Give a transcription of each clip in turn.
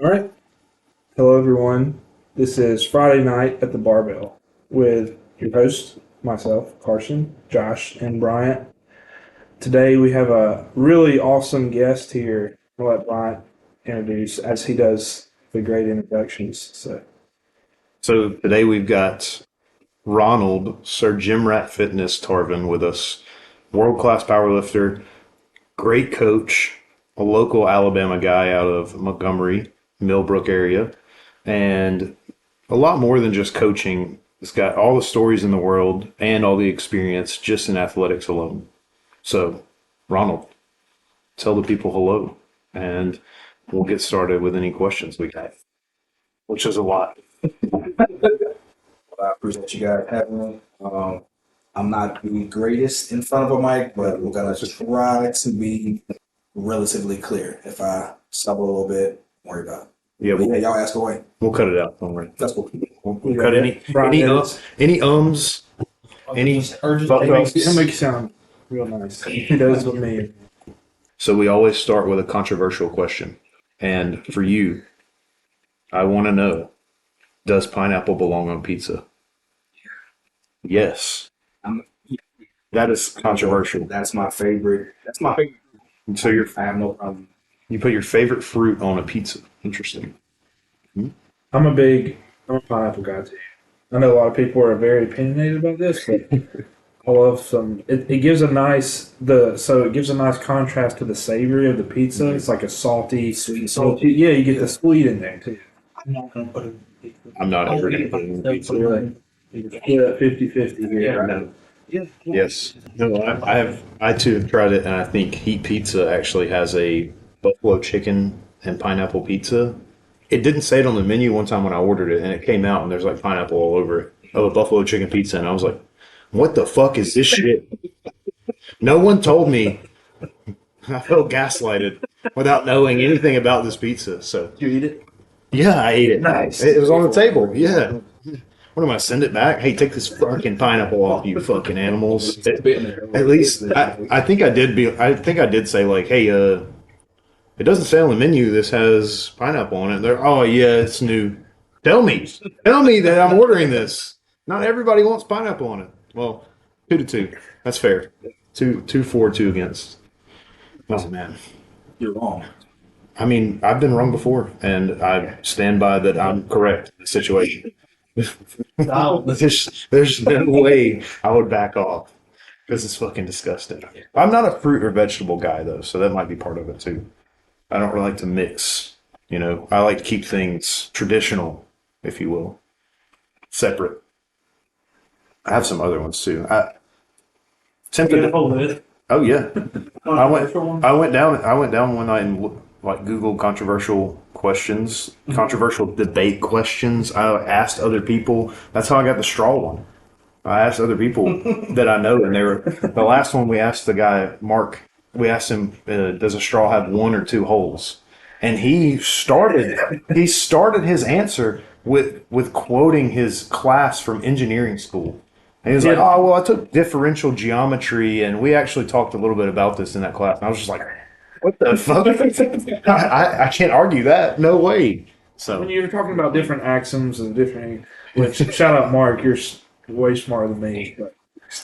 All right. Hello, everyone. This is Friday night at the Barbell with your host, myself, Carson, Josh, and Bryant. Today we have a really awesome guest here. I'll let Bryant introduce as he does the great introductions. So today we've got Ronald, Sir Jim Rat Fitness Tarvin with us. World class powerlifter, great coach, a local Alabama guy out of Montgomery, Millbrook area, and a lot more than just coaching. He's got all the stories in the world and all the experience just in athletics alone. So, Ronald, tell the people hello, and we'll get started with any questions we have, which is a lot. I appreciate you guys having me. I'm not the greatest in front of a mic, but we're gonna try to be relatively clear. If I stumble a little bit, don't worry about it. Yeah, But yeah, y'all ask away. we'll cut it out. Don't worry. That's cool. We'll cut any ums, any It fuck makes, ups. it makes you sound real nice. He does with me. So we always start with a controversial question. And for you, I want to know, does pineapple belong on pizza? Yes. I'm, That is controversial. that's my favorite. That's my favorite. So I have no problem. you put your favorite fruit on a pizza. Interesting. I'm a pineapple guy too. I know a lot of people are very opinionated about this, but I love some. It gives a nice it gives a nice contrast to the savory of the pizza. It's like a salty, Sweet and salty. salty. Yeah, you get the sweet in there too. I'm not gonna put it in pizza. I'm not ever going to put it in pizza. Really, yeah, 50-50 here. Yeah. No. Yeah. Yes. No, I too have tried it, and I think Heat Pizza actually has a buffalo chicken and pineapple pizza. It didn't say it on the menu one time when I ordered it, and it came out and there's like pineapple all over it. Oh, a buffalo chicken pizza, and I was like, "What the fuck is this shit?" No one told me. I felt gaslighted without knowing anything about this pizza. So You eat it? yeah, I ate it. Nice. It was on the table. Yeah. What am I send it back? Hey, take this fucking pineapple off, you fucking animals. At least I think I did say like, hey, it doesn't say on the menu this has pineapple on it. They're oh yeah, it's new. Tell me that I'm ordering this. Not everybody wants pineapple on it. Well, 2-2. That's fair. Two for, two against. Oh man. You're wrong. I mean, I've been wrong before, and I stand by that I'm correct in the situation. There's no way I would back off because it's fucking disgusting. I'm not a fruit or vegetable guy though, so that might be part of it too. I don't really like to mix. I like to keep things traditional, if you will, separate. I have some other ones too. I tempted. Get a hold of it. Oh yeah, I went down one night and like Googled controversial debate questions. I asked other people. That's how I got the straw one. I asked other people that I know, and they were the last one. We asked the guy Mark. We asked him, "Does a straw have one or two holes?" And he started his answer with quoting his class from engineering school. And he was like, "Oh well, I took differential geometry, and we actually talked a little bit about this in that class." And I was just like, "What the fuck? I can't argue that. No way." When So you're talking about different axioms and different, which shout out Mark, you're way smarter than me, but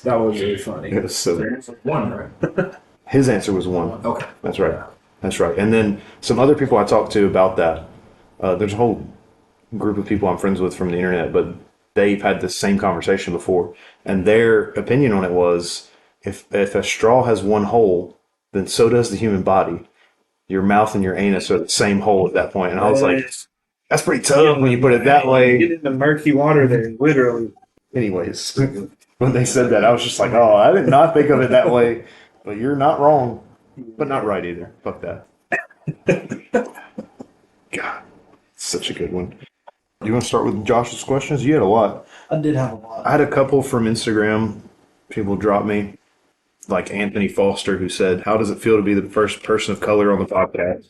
that was really funny. it was silly. One, right? His answer was one. Okay. That's right. That's right. And then some other people I talked to about that. There's a whole group of people I'm friends with from the internet, but they've had this same conversation before, and their opinion on it was if a straw has one hole, then so does the human body. Your mouth and your anus are the same hole at that point. And I was like, that's pretty tough when you put it that way. Get in the murky water there, literally. Anyways, when they said that, I was just like, oh, I did not think of it that way. But you're not wrong, but not right either. Fuck that. God, such a good one. You want to start with Josh's questions? You had a lot. I did have a lot. I had a couple from Instagram. People dropped me, like Anthony Foster, who said, "How does it feel to be the first person of color on the podcast?"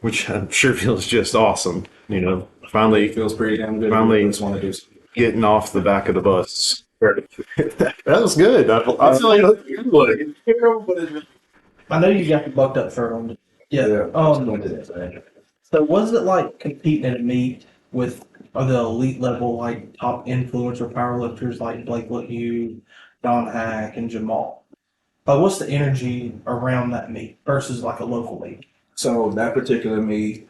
Which I'm sure feels just awesome. Finally It feels pretty damn good. Finally. I just want to do something. getting off the back of the bus. That was good. I feel like that's a good one. I know you got the bucked up shirt on. Yeah. So was it like competing in a meet with the elite level, like top influencer powerlifters like Blake Lemieux, Don Hack, and Jamal? Like, what's the energy around that meet versus like a local meet? So that particular meet,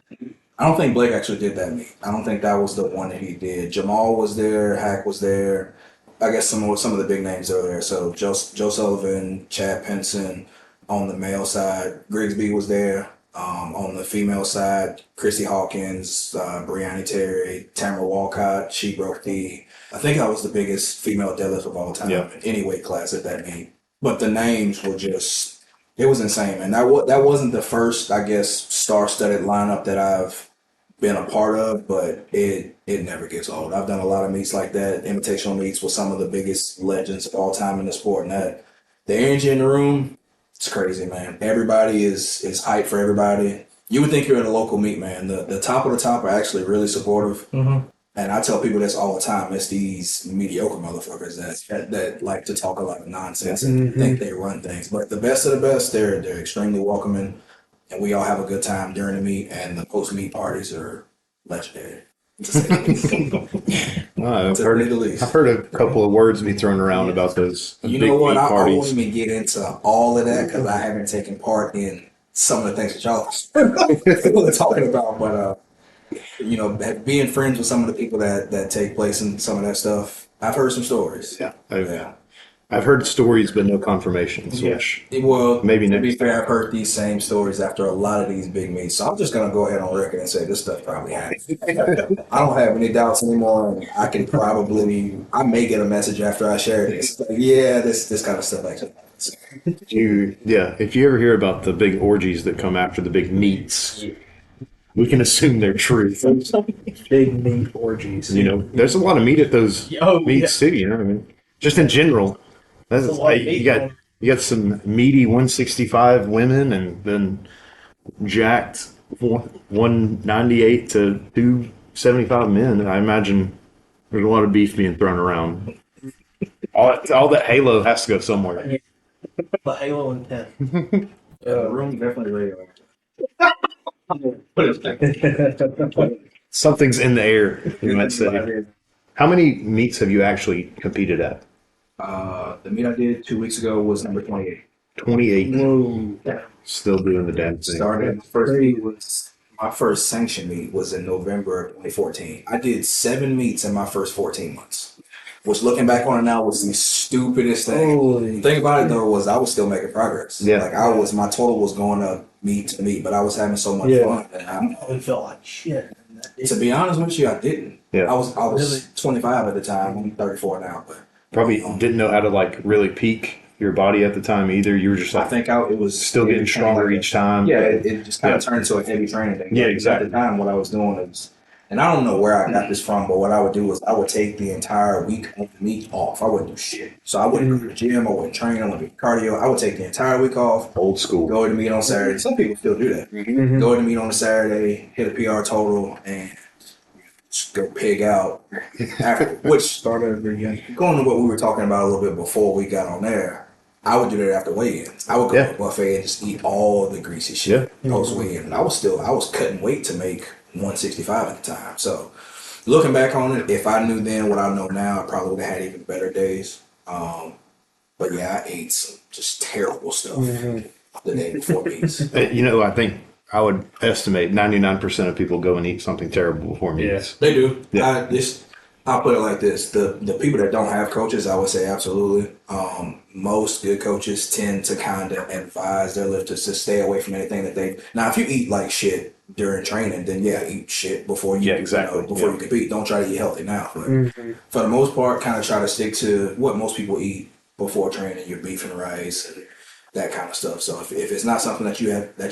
I don't think Blake actually did that meet. I don't think that was the one that he did. Jamal was there, Hack was there. I guess some of the big names are there. So Joe Sullivan, Chad Penson on the male side, Grigsby was there. On the female side, Christy Hawkins, Brianna Terry, Tamara Walcott, she broke I think I was the biggest female deadlift of all time in any weight class at that meet. But the names were just, it was insane, man. That wasn't the first, I guess, star-studded lineup that I've been a part of, but it never gets old. I've done a lot of meets like that, invitational meets with some of the biggest legends of all time in the sport, and that the energy in the room, it's crazy, man. Everybody is hyped for everybody. You would think you're at a local meet, man. The top of the top are actually really supportive. Mm-hmm. And I tell people this all the time. It's these mediocre motherfuckers that like to talk a lot of nonsense and think they run things. But the best of the best, they're extremely welcoming, and we all have a good time during the meet. And the post meet parties are legendary. To say the least. I've heard a couple of words be thrown around about those. You big know what? meet I parties. won't even get into all of that because I haven't taken part in some of the things that y'all are talking about. But being friends with some of the people that take place in some of that stuff, I've heard some stories. Yeah, I've heard stories, but no confirmations. Which Well, maybe to be next fair, I've heard these same stories after a lot of these big meets. So I'm just gonna go ahead on record and say this stuff probably happened. I don't have any doubts anymore. And I may get a message after I share this. Like, yeah, this kind of stuff actually happens. if you ever hear about the big orgies that come after the big meets, we can assume they're true. Big meat orgies. There's a lot of meat at those meets too. You know what I mean? Just in general, that's, you got some meaty 165 women, and then jacked 198 to 275 men. I imagine there's a lot of beef being thrown around. All that halo has to go somewhere. The Halo intent. The room definitely radio. Something's in the air, you might say. How many meets have you actually competed at? The meet I did 2 weeks ago was number 28. 28. Whoa. Still doing the damn thing. Started first meet was my first sanction meet was in November of 2014. I did 7 meets in my first 14 months, which looking back on it now was the stupidest thing. The thing about it though was I was still making progress. Yeah. Like my total was going up meet to meet, but I was having so much fun. And I probably felt like shit. to be honest with you, I didn't. Yeah. I was 25 at the time. I'm 34 now, but Probably didn't know how to really peak your body at the time either. You were just I think it was still getting stronger each time. Yeah, it just kind of turned into a heavy training thing. Yeah, exactly. At the time, what I was doing was, and I don't know where I got this from, but what I would do was I would take the entire week of the meet off. I wouldn't do shit. So I wouldn't go to the gym. I wouldn't train. I wouldn't do cardio. I would take the entire week off. Old school. Go to the meet on Saturday. Some people still do that. Go to the meet on a Saturday, hit a PR total, and just go pig out. After, which Start over again. going to what we were talking about a little bit before we got on there, I would do that after weigh-ins. I would go to a buffet and just eat all the greasy shit post weigh-in. And I was cutting weight to make 165 at the time. So looking back on it, if I knew then what I know now, I probably would have had even better days. But yeah, I ate some just terrible stuff the day before meets. I think I would estimate 99% of people go and eat something terrible before meets. They do. Yeah. I'll put it like this: the people that don't have coaches, I would say absolutely. Most good coaches tend to kind of advise their lifters to stay away from anything that they. Now, if you eat like shit during training, then eat shit before you. You compete. Don't try to eat healthy now. But for the most part, kind of try to stick to what most people eat before training: your beef and rice and that kind of stuff. So if it's not something that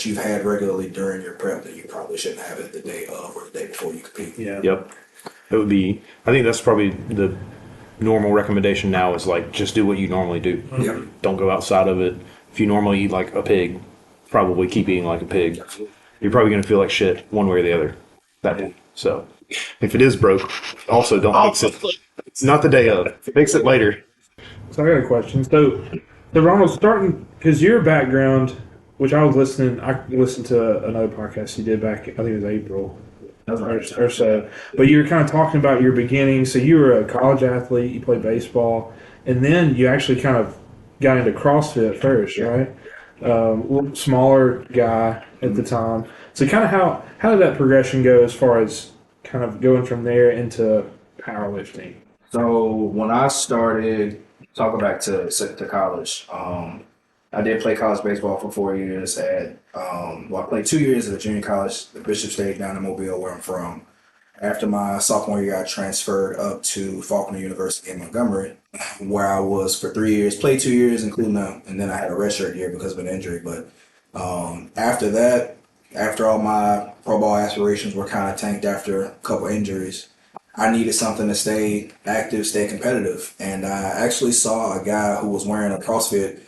you've had regularly during your prep, then you probably shouldn't have it the day of or the day before you compete. Yeah. Yep. It would be. I think that's probably the normal recommendation now is just do what you normally do. Yep. Don't go outside of it. If you normally eat like a pig, probably keep eating like a pig. You're probably going to feel like shit one way or the other that day. So if it is broke, also don't fix it. It's not the day of. Fix it later. So I got a question. So Ronald, starting because your background which I listened to another podcast you did back, I think it was April or so. But you were kind of talking about your beginning. So you were a college athlete, you played baseball, and then you actually kind of got into CrossFit first, right? Little smaller guy at the time. So kind of how did that progression go as far as kind of going from there into powerlifting? So when I started talking back to college, I did play college baseball for 4 years I played 2 years at a junior college, the Bishop State down in Mobile, where I'm from. After my sophomore year, I transferred up to Faulkner University in Montgomery, where I was for 3 years, played 2 years, including and then I had a redshirt year because of an injury. But after that, after all my pro ball aspirations were kind of tanked after a couple injuries, I needed something to stay active, stay competitive. And I actually saw a guy who was wearing a CrossFit.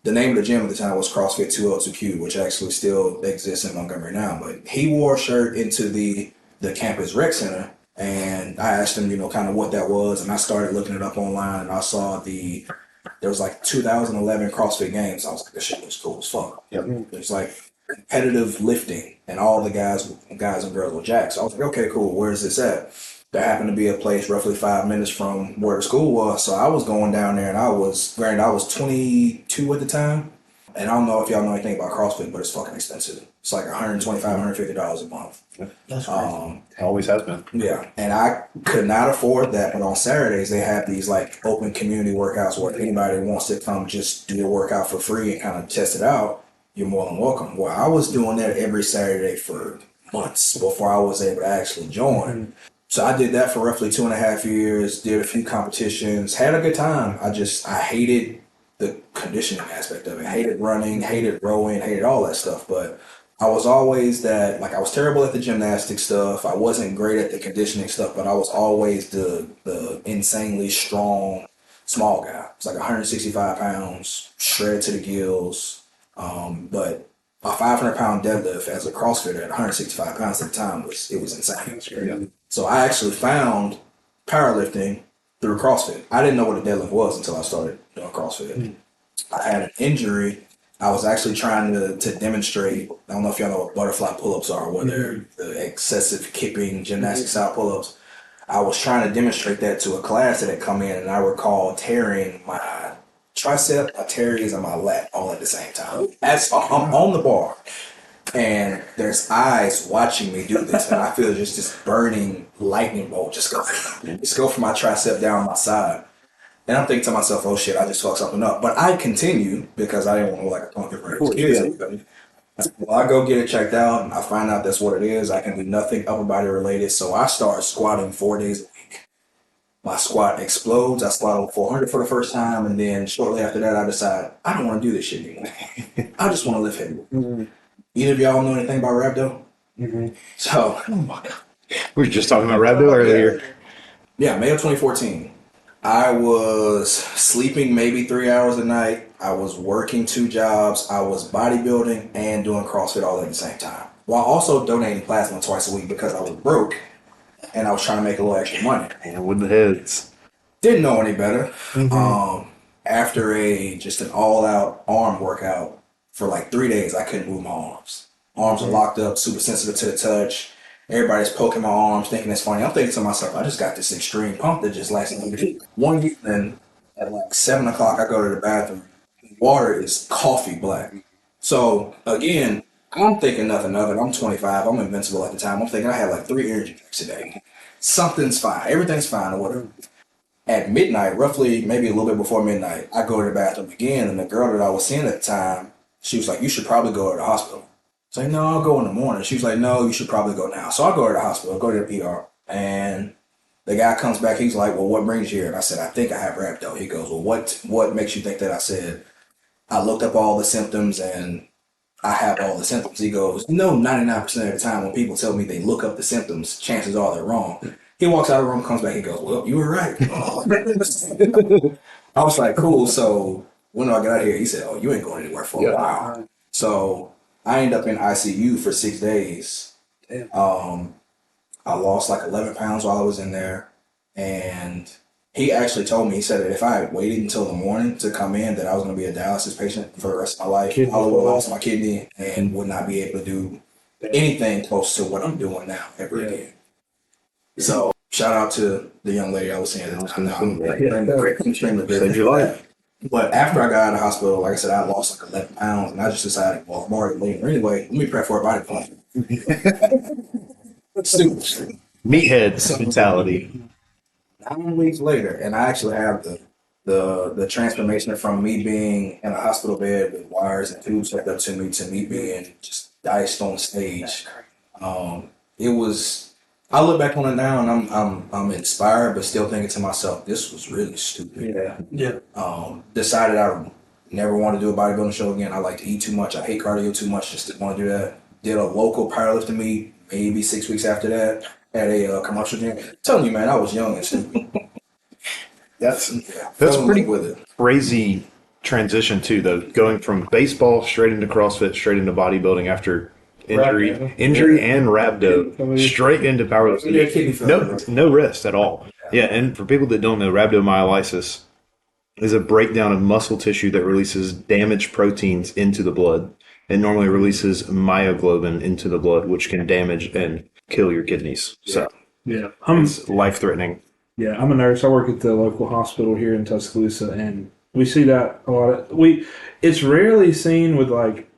The name of the gym at the time was CrossFit 202Q, which actually still exists in Montgomery now. But he wore a shirt into the campus rec center, and I asked him, kind of what that was, and I started looking it up online, and I saw there was like 2011 CrossFit Games. I was like, this shit looks cool as fuck. Yep. It's like competitive lifting, and all the guys and girls were jacked. So I was like, okay, cool. Where is this at? There happened to be a place roughly 5 minutes from where the school was. So I was going down there, and I was 22 at the time. And I don't know if y'all know anything about CrossFit, but it's fucking expensive. It's like $125, $150 a month. That's crazy. It always has been. Yeah. And I could not afford that. But on Saturdays, they have these like open community workouts where if anybody wants to come just do a workout for free and kind of test it out, you're more than welcome. Well, I was doing that every Saturday for months before I was able to actually join. So I did that for roughly 2.5 years, did a few competitions, had a good time. I hated the conditioning aspect of it. Hated running, hated rowing, hated all that stuff. But I was always I was terrible at the gymnastic stuff. I wasn't great at the conditioning stuff, but I was always the insanely strong small guy. It's like 165 pounds, shredded to the gills. But a 500-pound deadlift as a CrossFitter at 165 pounds at the time was insane. Yeah. So I actually found powerlifting through CrossFit. I didn't know what a deadlift was until I started doing CrossFit. I had an injury. I was actually trying to demonstrate. I don't know if y'all know what butterfly pull-ups are, where they're the excessive kipping gymnastic style pull-ups. I was trying to demonstrate that to a class that had come in, and I recall tearing my tricep, my teres, and my lat all at the same time. I'm on the bar, and there's eyes watching me do this, and I feel just this burning lightning bolt just go from my tricep down my side. And I'm thinking to myself, oh shit, I just fucked something up. But I continue because I didn't want to look like a punk in front of kids. Well, I go get it checked out, and I find out that's what it is. I can do nothing upper body related, so I start squatting 4 days a week. My squat explodes. I squat over 400 for the first time, and then shortly after that, I decide I don't want to do this shit anymore. I just want to lift heavy. Either of y'all know anything about rhabdo? So, oh my god, We were just talking about rhabdo earlier. yeah, May of 2014. I was sleeping maybe 3 hours a night. I was working 2 jobs. I was bodybuilding and doing CrossFit all at the same time, while also donating plasma twice a week because I was broke and I was trying to make a little extra money. And with the heads. Didn't know any better. After just an all-out arm workout for like 3 days, I couldn't move my arms. Arms are locked up, super sensitive to the touch. Everybody's poking my arms, thinking it's funny. I'm thinking to myself, I just got this extreme pump that just lasted one evening at like 7 o'clock. I go to the bathroom. Water is coffee black. So again, I'm thinking nothing of it. I'm 25. I'm invincible at the time. I'm thinking I had like 3 energy drinks today. Something's fine. Everything's fine or whatever. At midnight, roughly maybe a little bit before midnight, I go to the bathroom again, and the girl that I was seeing at the time, she was like, you should probably go to the hospital. I was like, no, I'll go in the morning. She was like, no, you should probably go now. So I go to the hospital, go to the ER, and the guy comes back. He's like, well, what brings you here? And I said, I think I have rhabdo. He goes, well, what makes you think that? I said, I looked up all the symptoms, and I have all the symptoms. He goes, 99% of the time when people tell me they look up the symptoms, chances are they're wrong. He walks out of the room, comes back, he goes, well, you were right. I was like, cool. So when do I get out of here? He said, oh, you ain't going anywhere for a while. So I ended up in ICU for 6 days. I lost like 11 pounds while I was in there. And he actually told me, he said that if I had waited until the morning to come in, that I was going to be a dialysis patient for the rest of my life. Kidney I would have failure. lost my kidney and would not be able to do anything close to what I'm doing now ever Yeah. again. So shout out to the young lady I was saying at the time. I'm extremely grateful Saved your for life. that. But after I got out of the hospital, like I said, I lost like 11 pounds, and I just decided, well, I'm already leaner anyway. Let me prep for a body pump. Stupid. Meathead mentality. 9 weeks later, and I actually have the transformation from me being in a hospital bed with wires and tubes hooked up to me being just diced on stage. It was. I look back on it now, and I'm inspired, but still thinking to myself, this was really stupid. Yeah. Decided I never want to do a bodybuilding show again. I like to eat too much. I hate cardio too much. Just didn't want to do that. Did a local powerlifting meet maybe 6 weeks after that at a commercial gym. I'm telling you, man, I was young and stupid. That's Fell in pretty love with it. crazy transition too, though. Going from baseball straight into CrossFit, straight into bodybuilding after injury and rhabdo, straight into Yeah, powerlifting. kidney failure. No rest at all. Yeah, and for people that don't know, rhabdomyolysis is a breakdown of muscle tissue that releases damaged proteins into the blood, and normally releases myoglobin into the blood, which can damage and kill your kidneys. So Yeah. it's life threatening. Yeah, I'm a nurse. I work at the local hospital here in Tuscaloosa, and we see that a lot. It's rarely seen with like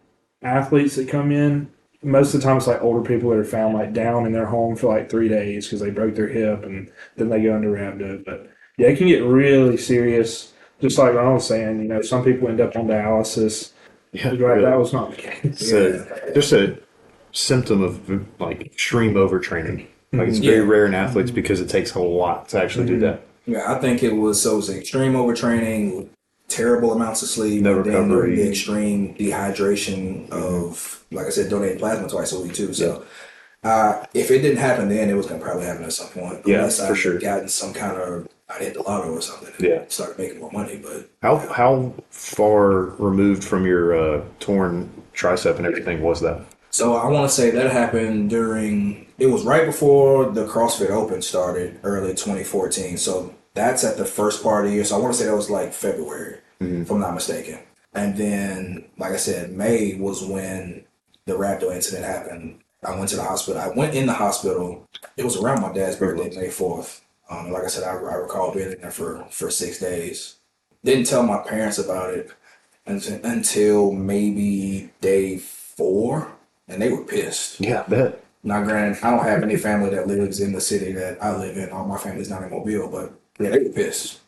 athletes that come in. Most of the time, it's like older people that are found like down in their home for like 3 days because they broke their hip, and then they go into rhabdo. But yeah, it can get really serious. Just like Ronald was saying, some people end up on dialysis. Yeah, Right, that was not the case. So just a symptom of like extreme overtraining. Like it's very rare in athletes because it takes a lot to actually do that. Yeah, I think it was extreme overtraining, terrible amounts of sleep, No and then recovery. the extreme dehydration of, like I said, donating plasma twice a week too. So if it didn't happen then, it was going to probably happen at some point. Yeah, Unless for I sure. had gotten some kind of, I hit the lotto or something. And Yeah. started making more money. But How far removed from your torn tricep and everything was that? so I want to say that happened it was right before the CrossFit Open started, early 2014. So that's at the first part of the year. So I want to say that was like February, if I'm not mistaken. And then, like I said, May was when the rhabdo incident happened. I went to the hospital. I went in the hospital. It was around my dad's birthday, May 4th. Like I said, I recall being in there for 6 days. Didn't tell my parents about it until maybe day 4. And they were pissed. Yeah, I bet. Now, granted, I don't have any family that lives in the city that I live in. All my family's not in Mobile, but yeah, they were pissed.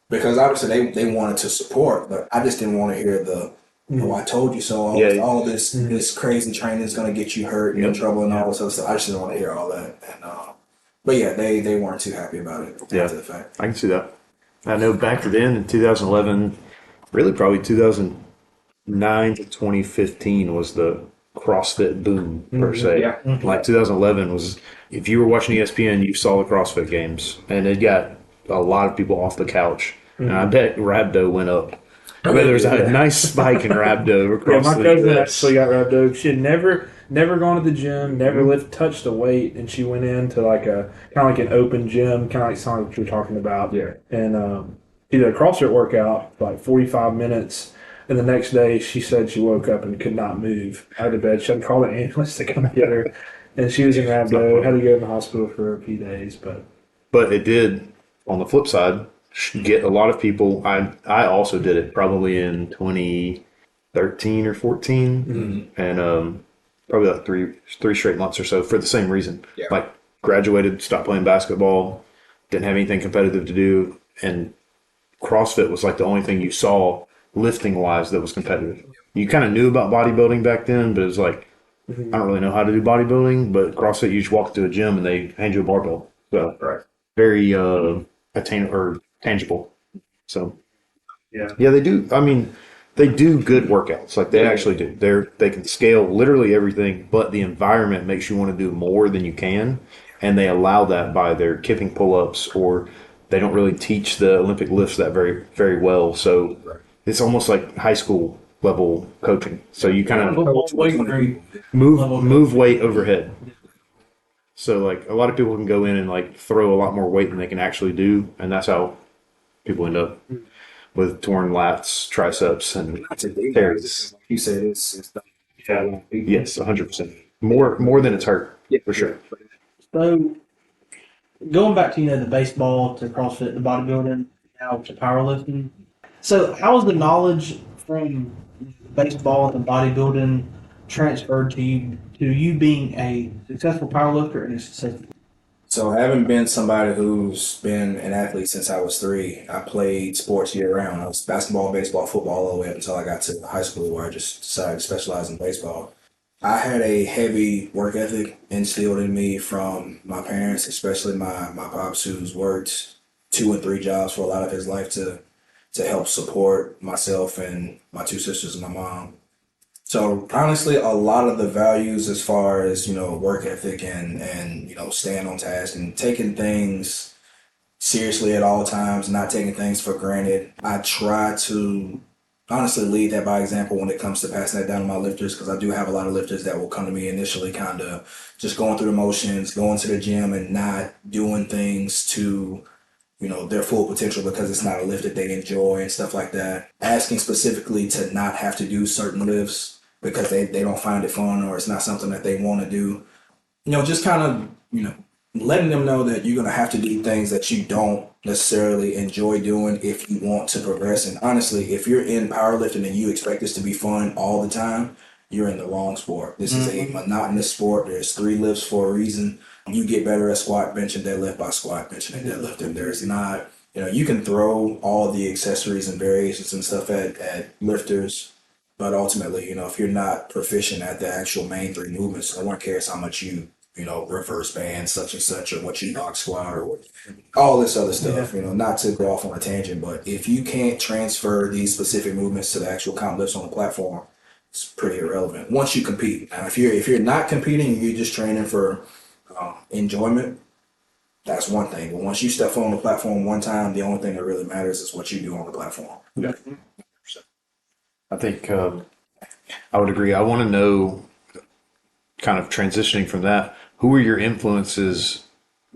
Because obviously they wanted to support, but I just didn't want to hear I told you so. All this crazy training is going to get you hurt and in trouble and all this other stuff. I just didn't want to hear all that. And, but yeah, they weren't too happy about it after the fact. I can see that. I know back then in 2011, really probably 2009 to 2015 was the CrossFit boom per se. Yeah. Like 2011 was, if you were watching ESPN, you saw the CrossFit games, and it got a lot of people off the couch. And I bet rhabdo went up. I bet there was a nice spike in rhabdo across My the cousin US. actually got rhabdo. She had never gone to the gym, never touched a weight, and she went into like a kind of like an open gym, kind of like something what you're talking about. Yeah. And she did a CrossFit workout for like 45 minutes. And the next day, she said she woke up and could not move out of bed. She had to call the ambulance to come get her. And she was in rhabdo, had to go in the hospital for a few days. But it did, on the flip side, get a lot of people. I also did it probably in 2013 or 14, and probably like three straight months or so for the same reason. Yeah. Like graduated, stopped playing basketball, didn't have anything competitive to do, and CrossFit was like the only thing you saw lifting wise that was competitive. You kind of knew about bodybuilding back then, but it was like, I don't really know how to do bodybuilding, but CrossFit, you just walk to a gym and they hand you a barbell. So very attainable or tangible. So yeah, they do. I mean, they do good workouts. Like they actually do. They can scale literally everything, but the environment makes you want to do more than you can, and they allow that by their kipping pull-ups, or they don't really teach the Olympic lifts that very, very well. So it's almost like high school level coaching. So you kind of move weight overhead. So like a lot of people can go in and like throw a lot more weight than they can actually do, and that's how people end up with torn lats, triceps, and Not today, tears. like you said, it's done. Yeah. Yes, 100%. More than it's hurt, for sure. So going back to the baseball to CrossFit to bodybuilding now to powerlifting. So how is the knowledge from baseball and bodybuilding transferred to you being a successful powerlifter and a successful? So having been somebody who's been an athlete since I was 3, I played sports year round. I was basketball, baseball, football all the way up until I got to high school where I just decided to specialize in baseball. I had a heavy work ethic instilled in me from my parents, especially my pops, who's worked 2 and 3 jobs for a lot of his life to help support myself and my 2 sisters and my mom. So honestly, a lot of the values as far as, work ethic and staying on task and taking things seriously at all times, not taking things for granted. I try to honestly lead that by example when it comes to passing that down to my lifters, because I do have a lot of lifters that will come to me initially kind of just going through the motions, going to the gym and not doing things to their full potential because it's not a lift that they enjoy and stuff like that. Asking specifically to not have to do certain lifts because they don't find it fun or it's not something that they want to do. Just kind of, letting them know that you're going to have to do things that you don't necessarily enjoy doing if you want to progress. And honestly, if you're in powerlifting and you expect this to be fun all the time, you're in the wrong sport. This is a monotonous sport. There's 3 lifts for a reason. You get better at squat, bench, and deadlift by squat, bench, and deadlifting. There's not, you can throw all the accessories and variations and stuff at lifters, but ultimately, if you're not proficient at the actual main 3 movements, no one cares how much reverse band, such and such, or what you box squat, or all this other stuff, not to go off on a tangent, but if you can't transfer these specific movements to the actual comp lifts on the platform, it's pretty irrelevant once you compete. Now, if you're not competing, you're just training for enjoyment. That's one thing. But once you step on the platform one time, the only thing that really matters is what you do on the platform. Yeah. I think I would agree. I want to know, kind of transitioning from that, who are your influences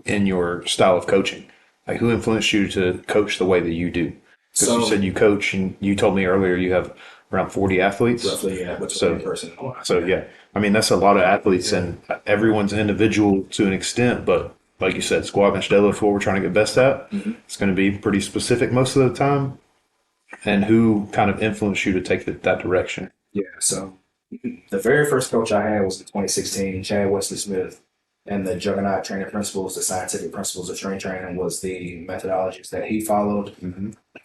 in your style of coaching? Like, who influenced you to coach the way that you do? Because you said you coach, and you told me earlier you have around 40 athletes. Roughly, yeah. But So yeah, I mean, that's a lot of athletes, and everyone's individual to an extent. But like you said, squat, bench, deadlift, what we're trying to get best at, it's going to be pretty specific most of the time. And who kind of influenced you to take that direction? Yeah. So the very first coach I had was in 2016, Chad Wesley Smith. And the juggernaut training principles, the scientific principles of strength training was the methodologies that he followed.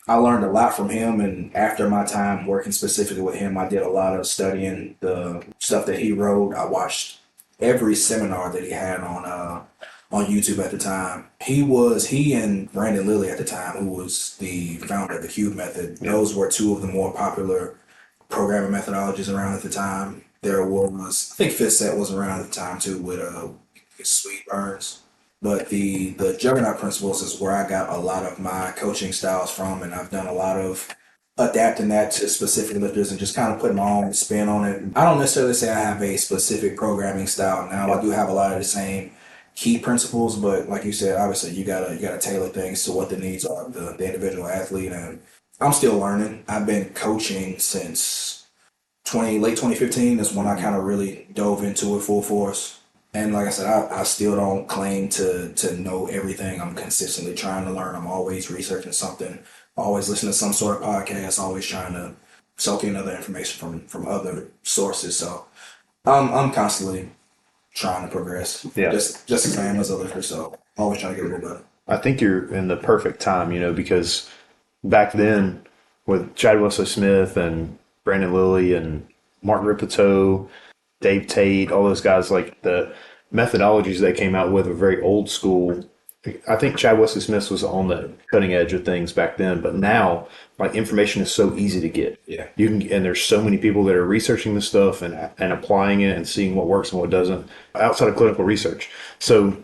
I learned a lot from him, and after my time working specifically with him, I did a lot of studying the stuff that he wrote. I watched every seminar that he had on YouTube at the time. He and Brandon Lilly at the time, who was the founder of the Cube method. Those were 2 of the more popular programming methodologies around at the time. There was, I think Fifth Set was around at the time too with Sweet Burns. But the juggernaut principles is where I got a lot of my coaching styles from, and I've done a lot of adapting that to specific lifters and just kind of putting my own spin on it. I don't necessarily say I have a specific programming style now. I do have a lot of the same key principles, but like you said, obviously you gotta tailor things to what the needs are of the individual athlete, and I'm still learning. I've been coaching since late 2015 is when I kind of really dove into it full force. And like I said, I still don't claim to know everything. I'm consistently trying to learn. I'm always researching something, always listening to some sort of podcast, always trying to soak in other information from other sources. So I'm constantly trying to progress. Yeah. Just as I am as a lifter. So always trying to get a little better. I think you're in the perfect time, because back then with Chad Wesley Smith and Brandon Lilly and Mark Ripito, Dave Tate, all those guys, like the methodologies they came out with are very old school. I think Chad Wesley Smith was on the cutting edge of things back then, but now, like, information is so easy to get. Yeah. And there's so many people that are researching this stuff and applying it and seeing what works and what doesn't outside of clinical research. So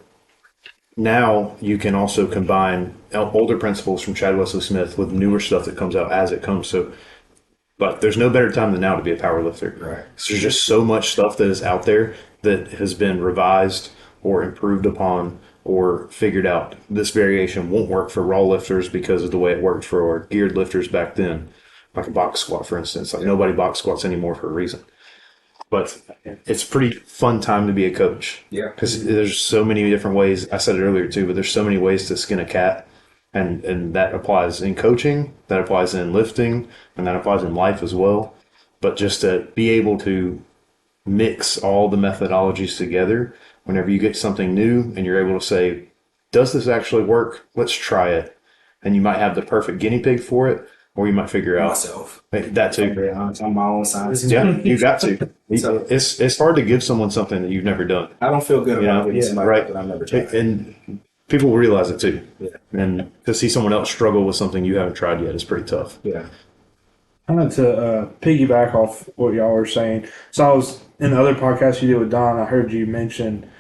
now you can also combine older principles from Chad Wesley Smith with newer stuff that comes out as it comes. So, but there's no better time than now to be a power lifter. Right. So there's just so much stuff that is out there that has been revised or improved upon or figured out this variation won't work for raw lifters because of the way it worked for geared lifters back then, like a box squat, for instance. Like nobody box squats anymore for a reason. But it's a pretty fun time to be a coach. Yeah. Because there's so many different ways. I said it earlier too, but there's so many ways to skin a cat. And that applies in coaching, that applies in lifting, and that applies in life as well. But just to be able to mix all the methodologies together whenever you get something new and you're able to say, does this actually work? Let's try it. And you might have the perfect guinea pig for it, or you might figure out Myself. that too. I'm my own science. Yeah, you got to. So- It's hard to give someone something that you've never done. I don't feel good about giving somebody right. that I've never tried. And people realize it too. Yeah. And to see someone else struggle with something you haven't tried yet is pretty tough. Yeah. Kind of to piggyback off what y'all were saying. So I was in the other podcast you did with Don. I heard you mention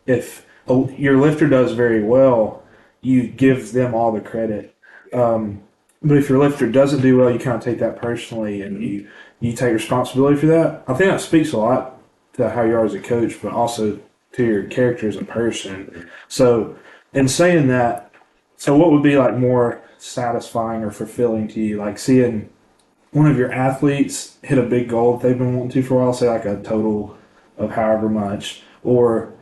if your lifter does very well, you give them all the credit. But if your lifter doesn't do well, you kind of take that personally and you take responsibility for that. I think that speaks a lot to how you are as a coach, but also to your character as a person. So in saying that, so what would be like more satisfying or fulfilling to you, like seeing one of your athletes hit a big goal that they've been wanting to for a while, say like a total of however much, or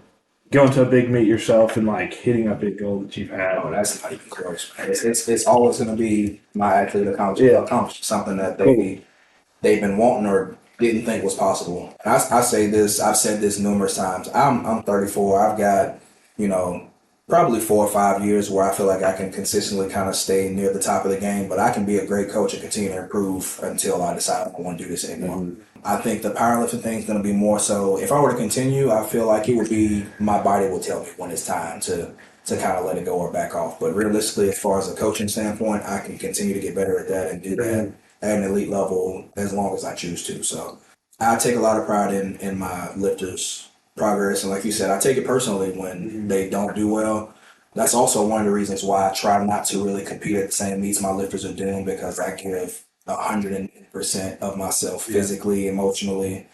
going to a big meet yourself and like hitting a big goal that you've had? Oh, that's not even close, man. It's always going to be my athlete accomplish something that they've been wanting or didn't think was possible. And I say this, I've said this numerous times. I'm 34. I've got, probably 4 or 5 years where I feel like I can consistently kind of stay near the top of the game, but I can be a great coach and continue to improve until I decide I don't want to do this anymore. Mm-hmm. I think the powerlifting thing is going to be more so, if I were to continue, I feel like it would be, my body will tell me when it's time to kind of let it go or back off. But realistically, as far as a coaching standpoint, I can continue to get better at that and do that at an elite level as long as I choose to. So I take a lot of pride in my lifters' progress. And like you said, I take it personally when they don't do well. That's also one of the reasons why I try not to really compete at the same meets my lifters are doing, because I give 100% of myself physically, emotionally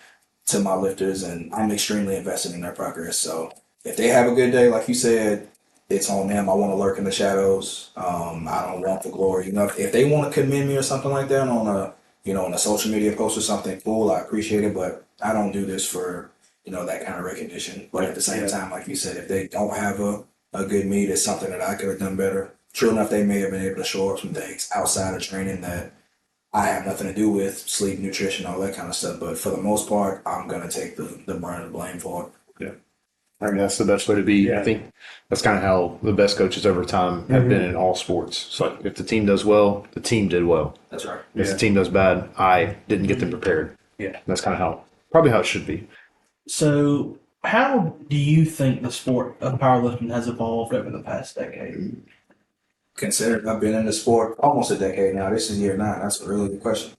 to my lifters, and I'm extremely invested in their progress. So if they have a good day, like you said, it's on them. I want to lurk in the shadows. I don't want the glory. If they want to commend me or something like that on a social media post or something, cool, I appreciate it, but I don't do this for that kind of recognition. But at the same time, like you said, if they don't have a good meet, it's something that I could have done better. True enough, they may have been able to show up some things outside of training that I have nothing to do with, sleep, nutrition, all that kind of stuff. But for the most part, I'm going to take the brunt of the blame for it. Yeah. I think that's the best way to be. Yeah. I think that's kind of how the best coaches over time have been in all sports. So if the team does well, the team did well. That's right. If the team does bad, I didn't get them prepared. Yeah. That's kind of probably how it should be. So, how do you think the sport of powerlifting has evolved over the past decade? Considering I've been in the sport almost a decade now, this is year 9. That's a really good question.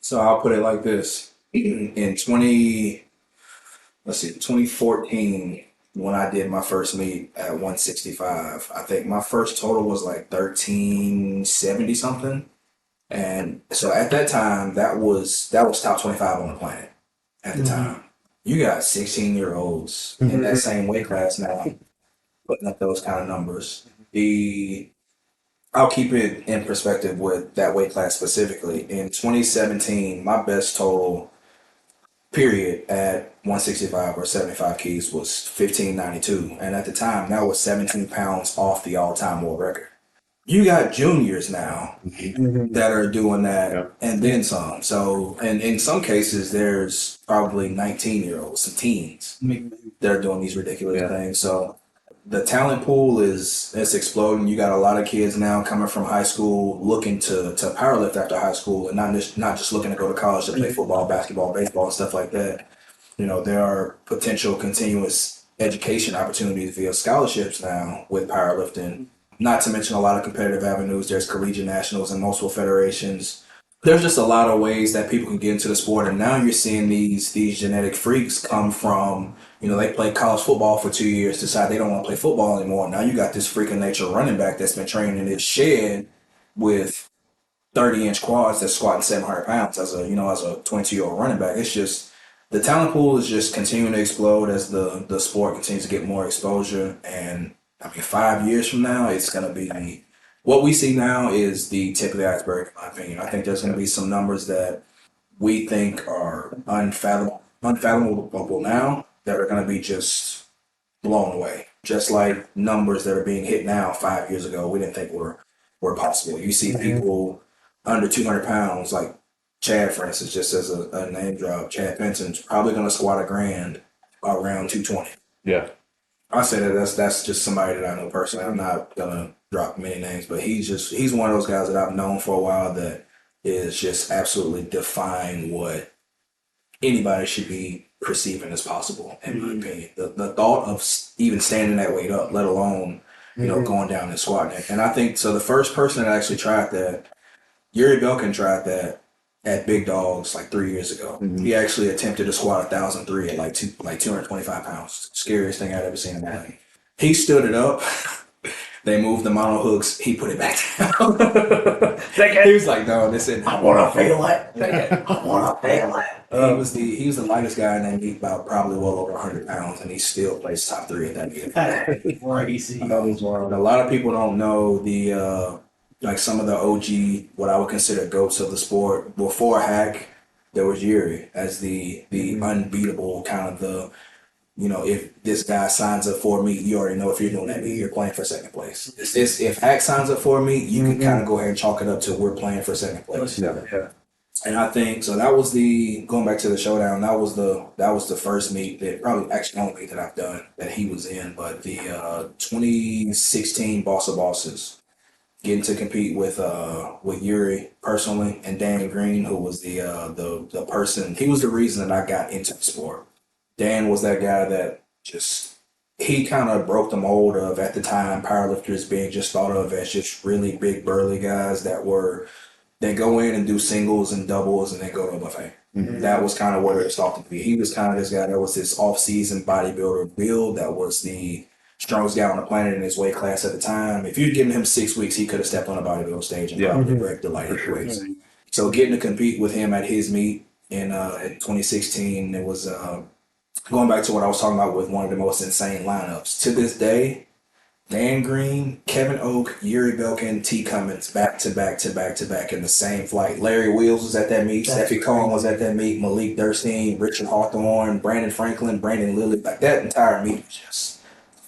So I'll put it like this. In 2014, when I did my first meet at 165, I think my first total was like 1370 something. And so at that time, that was top 25 on the planet at the time. You got 16-year-olds in that same weight class now putting up those kind of numbers. I'll keep it in perspective with that weight class specifically. In 2017, my best total period at 165 or 75 keys was 1592. And at the time, that was 17 pounds off the all-time world record. You got juniors now that are doing that and then some. So, and in some cases, there's probably 19-year-olds, some teens that are doing these ridiculous things. So the talent pool it's exploding. You got a lot of kids now coming from high school looking to powerlift after high school and not just looking to go to college to play football, basketball, baseball, and stuff like that. There are potential continuous education opportunities via scholarships now with powerlifting. Not to mention a lot of competitive avenues. There's collegiate nationals and multiple federations. There's just a lot of ways that people can get into the sport. And now you're seeing these genetic freaks come from, they played college football for 2 years, decide they don't want to play football anymore. Now you got this freak of nature running back that's been training in his shed with 30-inch quads that's squatting 700 pounds as a 22-year-old running back. It's just the talent pool is just continuing to explode as the sport continues to get more exposure. And I mean, 5 years from now, it's going to be what we see now is the tip of the iceberg, in my opinion. I think there's going to be some numbers that we think are unfathomable now that are going to be just blown away. Just like numbers that are being hit now 5 years ago, we didn't think were possible. You see people under 200 pounds, like Chad, for instance, just as a name drop, Chad Benson's probably going to squat a grand around 220. Yeah. I say that that's just somebody that I know personally. I'm not going to drop many names, but he's one of those guys that I've known for a while that is just absolutely defying what anybody should be perceiving as possible, in my opinion. The thought of even standing that weight up, let alone, going down and squatting it. And I think, so the first person that actually tried that, Yuri Belkin tried that at Big Dogs like 3 years ago. He actually attempted to squat 1,003 at like 225 pounds. Scariest thing I'd ever seen in my life. He stood it up. They moved the mono hooks. He put it back down. He was like, "No, this isn't. I want to feel it. I want to feel it." He was the lightest guy in that meet, about probably well over 100 pounds, and he still placed top 3 at that meet. Crazy. That was wild. A lot of people don't know the like some of the OG, what I would consider goats of the sport. Before Hack, there was Yuri as the unbeatable kind of the. If this guy signs up for me, you already know if you're doing that meet, you're playing for second place. If Hack signs up for me, you can kind of go ahead and chalk it up to we're playing for second place. Yeah. And I think so. That was going back to the showdown. That was the first meet that probably actually the only meet that I've done that he was in. But the 2016 Boss of Bosses, getting to compete with Yuri personally and Dan Green, who was the person. He was the reason that I got into the sport. Dan was that guy that he kind of broke the mold of, at the time, powerlifters being just thought of as just really big burly guys that go in and do singles and doubles and then go to a buffet. That was kind of what it started to be. He was kind of this guy that was this off-season bodybuilder build that was the strongest guy on the planet in his weight class at the time. If you'd given him 6 weeks, he could have stepped on a bodybuilding stage and probably wrecked the light weights. So getting to compete with him at his meet in 2016, it was going back to what I was talking about with one of the most insane lineups. To this day, Dan Green, Kevin Oak, Yuri Belkin, T. Cummins, back to back to back to back in the same flight. Larry Wheels was at that meet. Steffi Cohen was at that meet. Malik Durstein, Richard Hawthorne, Brandon Franklin, Brandon Lilly. Like, that entire meet was just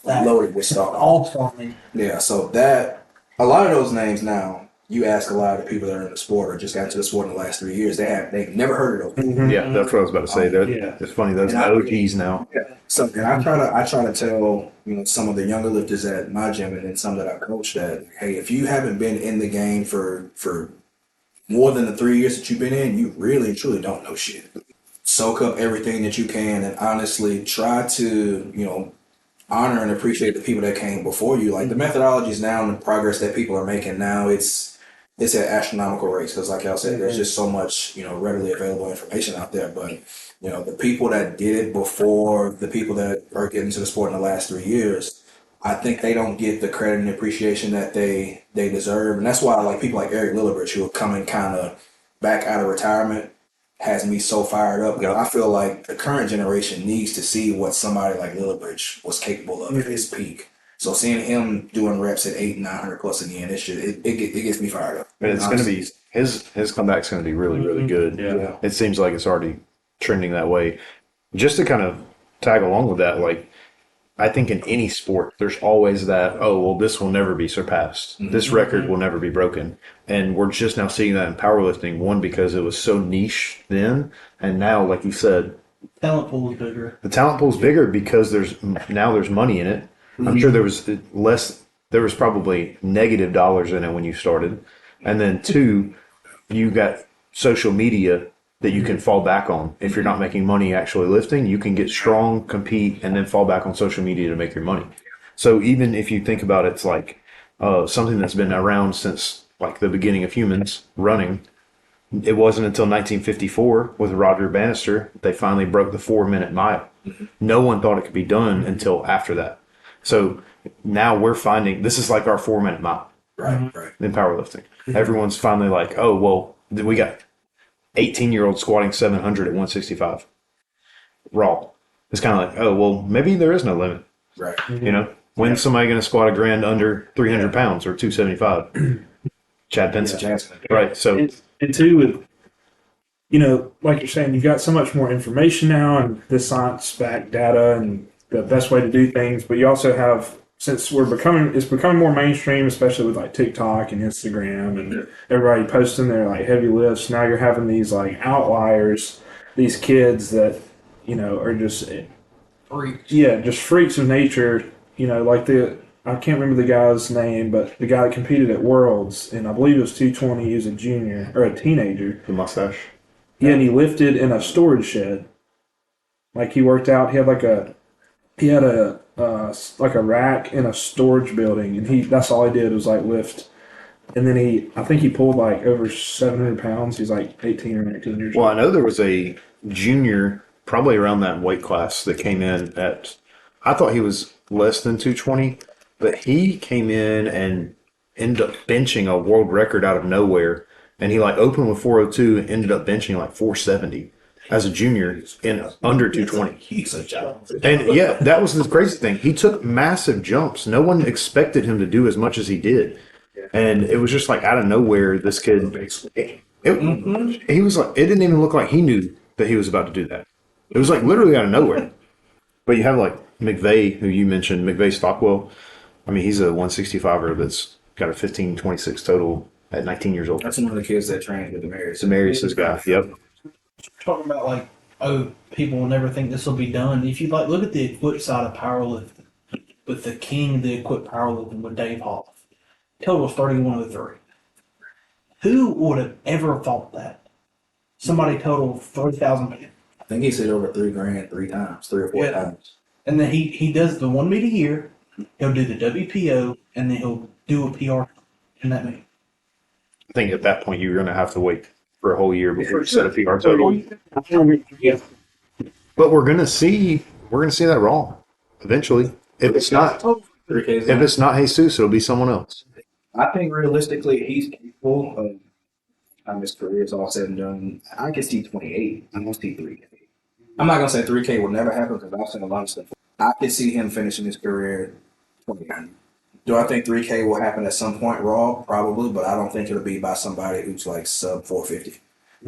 loaded with stuff. All fun. Yeah, so that, a lot of those names now, you ask a lot of the people that are in the sport or just got into the sport in the last 3 years, they've never heard of those. Yeah, that's what I was about to say. It's funny, those OGs now. Yeah. So, and I try to tell some of the younger lifters at my gym and then some that I coach that, hey, if you haven't been in the game for more than the 3 years that you've been in, you really truly don't know shit. Soak up everything that you can and honestly try to honor and appreciate the people that came before you. Like, the methodologies now and the progress that people are making now, it's at astronomical rates because, like y'all said, there's just so much readily available information out there. But the people that did it before the people that are getting into the sport in the last 3 years, I think they don't get the credit and appreciation that they deserve. And that's why, like, people like Eric Lillibridge, who are coming kind of back out of retirement, has me so fired up. I feel like the current generation needs to see what somebody like Lillibridge was capable of at his peak. So seeing him doing reps at 800, 900 plus again, it gets me fired up. And it's going to be his comeback's going to be really, really good. Yeah. It seems like it's already trending that way. Just to kind of tag along with that, like, I think in any sport, there's always that, oh, well, this will never be surpassed. This record will never be broken. And we're just now seeing that in powerlifting, one, because it was so niche then, and now, like you said, talent pool is bigger. The talent pool is bigger because there's money in it. I'm sure there was probably negative dollars in it when you started. And then 2, you got social media that you can fall back on. If you're not making money actually lifting, you can get strong, compete, and then fall back on social media to make your money. So even if you think about it, it's like something that's been around since like the beginning of humans running. It wasn't until 1954 with Roger Bannister they finally broke the 4-minute mile. No one thought it could be done until after that. So now we're finding this is like our 4-minute mile, right? In powerlifting. Everyone's finally like, oh, well, we got 18-year-olds squatting 700 at 165. raw. It's kind of like, oh, well, maybe there is no limit. Right. You know, when's somebody going to squat a grand under 300 pounds or 275? Chad Benson. Right. So, And two, with like you're saying, you've got so much more information now and this science-backed data and the best way to do things. But you also have, since it's becoming more mainstream, especially with like TikTok and Instagram and everybody posting their like heavy lifts. Now you're having these like outliers, these kids that are just Freaks. just freaks of nature. Like I can't remember the guy's name, but the guy that competed at Worlds, and I believe it was 220. He was a junior or a teenager. the mustache. Yeah, and he lifted in a storage shed. Like he worked out. He had like a rack in a storage building, and that's all he did was like lift. And then I think he pulled like over 700 pounds. He's like 18 or 19 years Well, old. I know there was a junior, probably around that weight class, that came in at, I thought he was less than 220, but he came in and ended up benching a world record out of nowhere. And he like opened with 402 and ended up benching like 470 as a junior in under 220. He's a job. And yeah, that was the crazy thing. He took massive jumps. No one expected him to do as much as he did. And it was just like out of nowhere, this kid, he was like, it didn't even look like he knew that he was about to do that. It was like literally out of nowhere. But you have like McVeigh, who you mentioned, McVeigh Stockwell. I mean, he's a 165er that's got a 1526 total at 19 years old. That's one of the kids that trained with Demarius. Demarius' guy. Yep. Talking about like, oh, people will never think this will be done. If you like, look at the equipped side of powerlifting with the king of the equipped powerlifting with Dave Hoff. Total was 3103. Who would have ever thought that? Somebody totaled 30,000 pounds. I think he said over $3,000 3 times, 3 or 4 times. And then he does the 1 meet a year. He'll do the WPO, and then he'll do a PR in that meet. I think at that point you're going to have to wait for a whole year before you set a PR total. But we're going to see that raw eventually. If it's not Jesus, it'll be someone else. I think realistically, he's capable of, time his career is all said and done. I can see 28. I don't see 3K. I'm not going to say 3K will never happen because I've seen a lot of stuff. I can see him finishing his career 29. Do I think 3K will happen at some point raw? Probably, but I don't think it'll be by somebody who's like sub 450,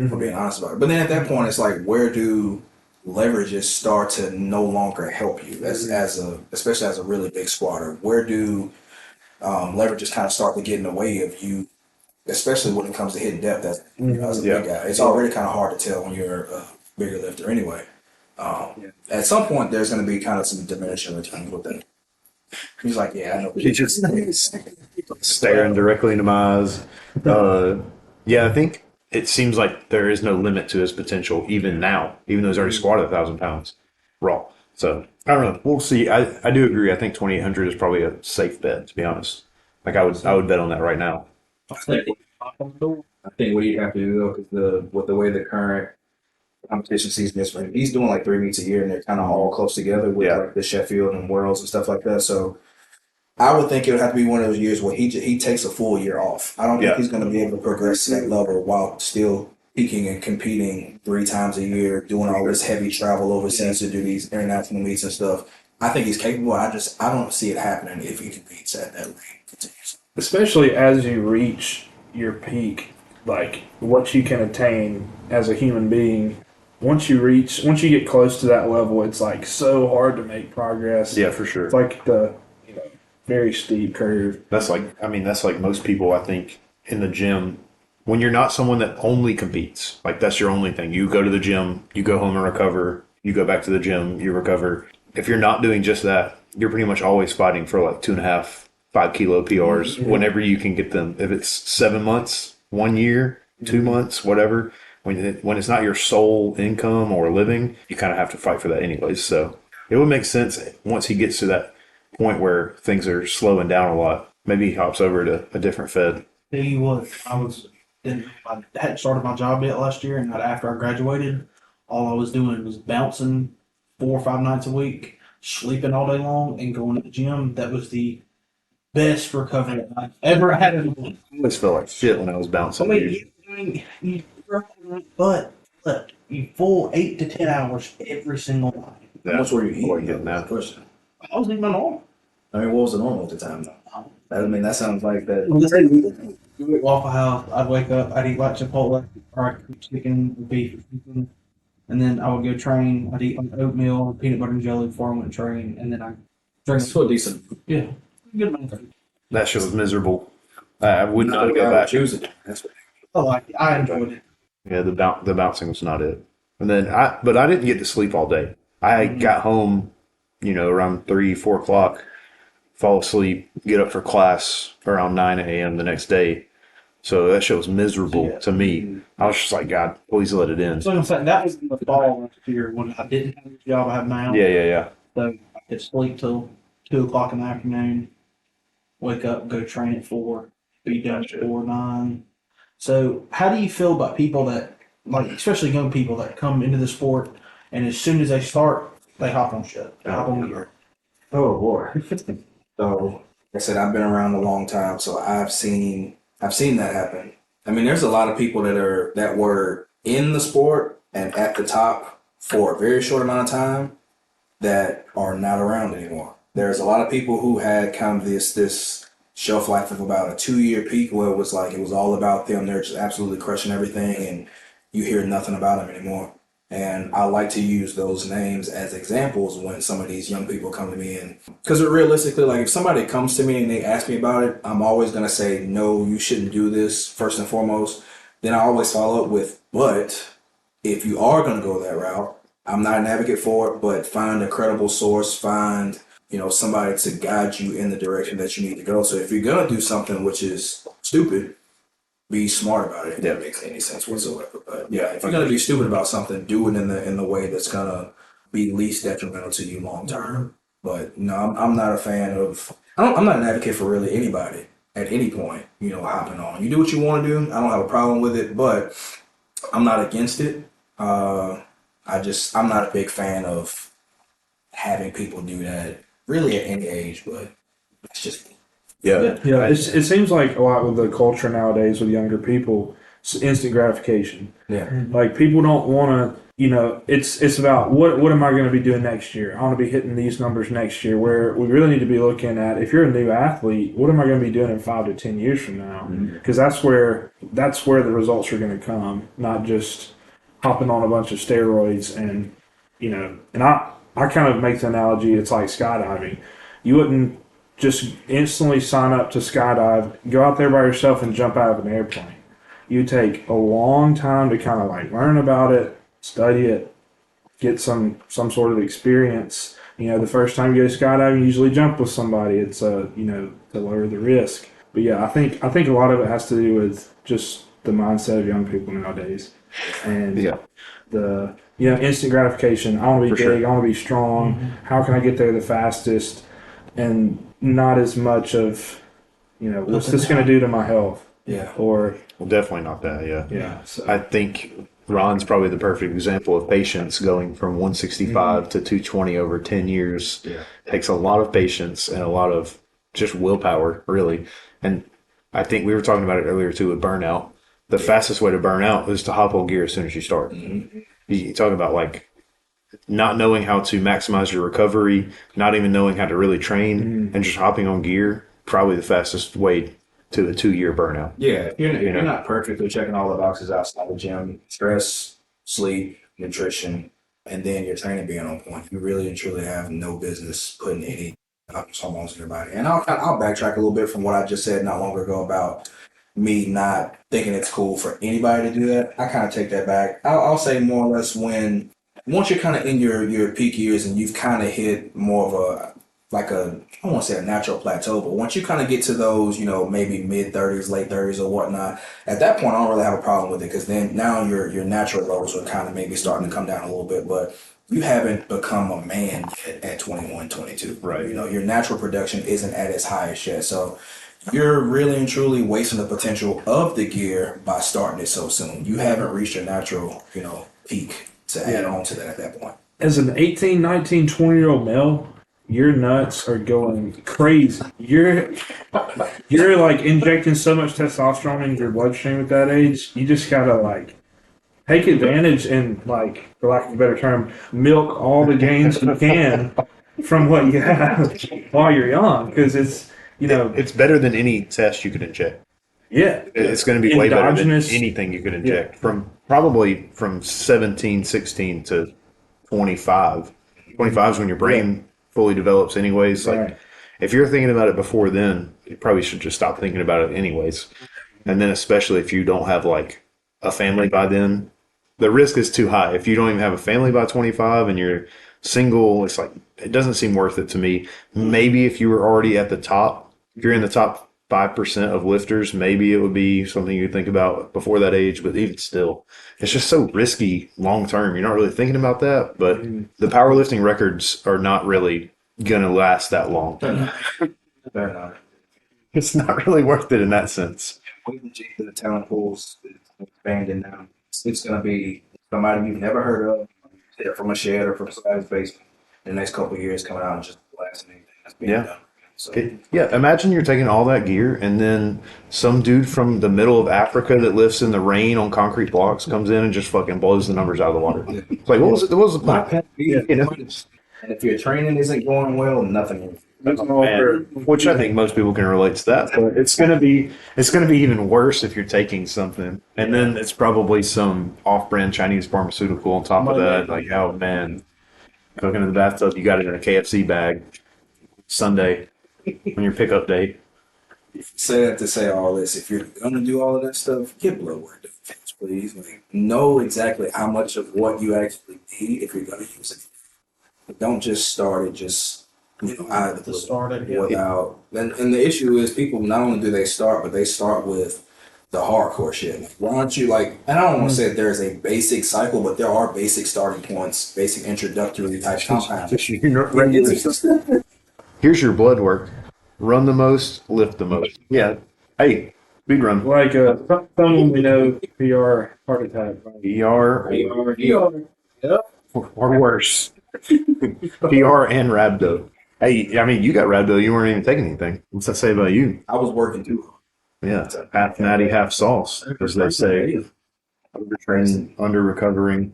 for being honest about it. But then at that point, it's like, where do leverages start to no longer help you especially as a really big squatter? Where do leverages kind of start to get in the way of you, especially when it comes to hitting depth as a big guy? It's already kind of hard to tell when you're a bigger lifter anyway. At some point, there's going to be kind of some diminishing returns with that. He's like, yeah, I know. He just staring directly into my eyes. I think it seems like there is no limit to his potential even now, even though he's already squatted 1,000 pounds raw. So I don't know. We'll see. I do agree. I think 2,800 is probably a safe bet, to be honest. Like I would bet on that right now. I think what you have to do though, because with the way the current competition season is for him, he's doing like 3 meets a year, and they're kind of all close together with like the Sheffield and Worlds and stuff like that. So I would think it would have to be one of those years where he takes a full year off. I don't think he's going to be able to progress to that level while still peaking and competing 3 times a year, doing all this heavy travel overseas to do these international meets and stuff. I think he's capable. I don't see it happening if he competes at that rate continuously. Especially as you reach your peak, like what you can attain as a human being. Once you get close to that level, it's like so hard to make progress. Yeah, for sure. It's like the very steep curve. That's like most people, I think, in the gym. When you're not someone that only competes, like that's your only thing. You go to the gym, you go home and recover, you go back to the gym, you recover. If you're not doing just that, you're pretty much always fighting for like 2.5, 5 kilo PRs whenever you can get them. If it's 7 months, 1 year, 2 months, whatever. When it's not your sole income or living, you kind of have to fight for that anyways. So it would make sense once he gets to that point where things are slowing down a lot. Maybe he hops over to a different fed. He was. I hadn't started my job yet last year, and after I graduated, all I was doing was bouncing 4 or 5 nights a week, sleeping all day long, and going to the gym. That was the best recovery I've ever had in my life. I always felt like shit when I was bouncing. But slept a full 8 to 10 hours every single night. Yeah. How much were you Boy, eating? getting that. Question. I was eating my normal. I mean, what was the normal at the time, though? I mean, that sounds like that. We went Waffle House. I'd wake up. I'd eat like Chipotle, or I'd cook chicken, or beef, or something. And then I would go train. I'd eat like oatmeal, peanut butter and jelly before I went to train, and then I drink. Still decent. Yeah, good amount of food. That shit was miserable. I would not I go would back. choose it. That's what. I like it. I enjoyed it. Yeah, the bouncing was not it. And then but I didn't get to sleep all day. I got home, around 3, 4 o'clock, fall asleep, get up for class around 9 a.m. the next day. So that shit was miserable to me. I was just like, God, please let it end. So I'm saying that was in the fall last year when I didn't have the job I have now. Yeah. So I could sleep till 2 o'clock in the afternoon, wake up, go train at 4, be done at 4, 9. So how do you feel about people that, like, especially young people that come into the sport and as soon as they start, they hop on shit, they hop on gear? Oh boy. So, like I said, I've been around a long time, so I've seen that happen. I mean, there's a lot of people that were in the sport and at the top for a very short amount of time that are not around anymore. There's a lot of people who had kind of this shelf life of about a 2-year peak where it was all about them. They're just absolutely crushing everything, and you hear nothing about them anymore. And I like to use those names as examples when some of these young people come to me, and because realistically, like if somebody comes to me and they ask me about it, I'm always going to say, no, you shouldn't do this first and foremost. Then I always follow up with, but if you are going to go that route, I'm not an advocate for it, but find a credible source, find, somebody to guide you in the direction that you need to go. So if you're going to do something which is stupid, be smart about it, if that makes any sense whatsoever. But yeah, if you're gonna be stupid about something, do it in the way that's gonna be least detrimental to you long term. But no, I'm not a fan of. I'm not an advocate for really anybody at any point. Hopping on. You do what you want to do. I don't have a problem with it, but I'm not against it. I'm not a big fan of having people do that really at any age. But that's just me. Yeah. It seems like a lot with the culture nowadays with younger people, it's instant gratification. Yeah. Like people don't want to, it's about what am I going to be doing next year? I want to be hitting these numbers next year. Where we really need to be looking at, if you're a new athlete, what am I going to be doing in 5 to 10 years from now? Because that's where the results are going to come, not just hopping on a bunch of steroids and I kind of make the analogy. It's like skydiving. You wouldn't just instantly sign up to skydive, go out there by yourself and jump out of an airplane. You take a long time to kind of like learn about it, study it, get some sort of experience. The first time you go skydiving, you usually jump with somebody. It's to lower the risk. But yeah, I think a lot of it has to do with just the mindset of young people nowadays, and the instant gratification. I want to be big. I want to be strong. How can I get there the fastest? And not as much of, what's this going to do to my health? Yeah. Well, definitely not that. Yeah. Yeah. So. I think Ron's probably the perfect example of patience. Going from 165 to 220 over 10 years takes a lot of patience and a lot of just willpower, really. And I think we were talking about it earlier too with burnout. The fastest way to burn out is to hop on gear as soon as you start. You talk about like not knowing how to maximize your recovery, not even knowing how to really train, and just hopping on gear, probably the fastest way to a 2-year burnout. Yeah, you're not perfectly checking all the boxes outside the gym. Stress, sleep, nutrition, and then your training being on point. You really and truly have no business putting any hormones in your body. And I'll backtrack a little bit from what I just said not long ago about me not thinking it's cool for anybody to do that. I kind of take that back. I'll say more or less once you're kind of in your peak years and you've kind of hit more of I don't want to say a natural plateau, but once you kind of get to those, maybe mid-30s, late 30s or whatnot, at that point, I don't really have a problem with it because then now your natural levels are kind of maybe starting to come down a little bit, but you haven't become a man yet at 21, 22. Right. Your natural production isn't at its highest yet. So you're really and truly wasting the potential of the gear by starting it so soon. You haven't reached your natural, peak to add on to that at that point. As an 18, 19, 20-year-old male, your nuts are going crazy. You're like injecting so much testosterone into your bloodstream at that age. You just gotta take advantage and, like, for lack of a better term, milk all the gains you can from what you have while you're young, because it's, you know, It's better than any test you could inject. yeah, It's going to be way better than endogenous. anything you could inject from 17, 16 to 25. 25 is when your brain fully develops anyways. Like, Right. if you're thinking about it before then, you probably should just stop thinking about it anyways. And then especially if you don't have like a family by then, the risk is too high. If you don't even have a family by 25 and you're single, it's like, it doesn't seem worth it to me. Maybe if you were already at the top, if you're in the top 5% of lifters, maybe it would be something you think about before that age. But even still, it's just so risky long term. You're not really thinking about that. But the powerlifting records are not really going to last that long. Fair enough. It's not really worth it in that sense. When the talent pools is expanding now, it's going to be somebody you've never heard of, either from a shed or from somebody's basement. In the next couple of years, coming out and just blasting anything that's being done. So, Imagine you're taking all that gear and then some dude from the middle of Africa that lifts in the rain on concrete blocks comes in and just fucking blows the numbers out of the water. It's like, what was the point? You know? and if your training isn't going well, nothing. Which I think most people can relate to that, but it's gonna be even worse if you're taking something, and then it's probably some off-brand Chinese pharmaceutical on top of that. Like, oh man, cooking in the bathtub, you got it in a KFC bag. Sunday on your pickup date. Say that to say all this. If you're gonna do all of that stuff, get blood work done, please. Like, know exactly how much of what you actually need if you're gonna use it. But don't just start it just out of the blue without. And the issue is people not only do they start, but they start with the hardcore shit. Like, why aren't you like? And I don't want to say that there's a basic cycle, but there are basic starting points, basic introductory type compounds. Here's your blood work. Run the most, lift the most. Yeah. Hey, speed run. Like someone we know, PR heart attack. ER or worse. PR and rhabdo. Hey, I mean, you got rhabdo. You weren't even taking anything. What's that say about you? I was working too. Yeah, half natty, half sauce, as they say. Overtraining, under recovering.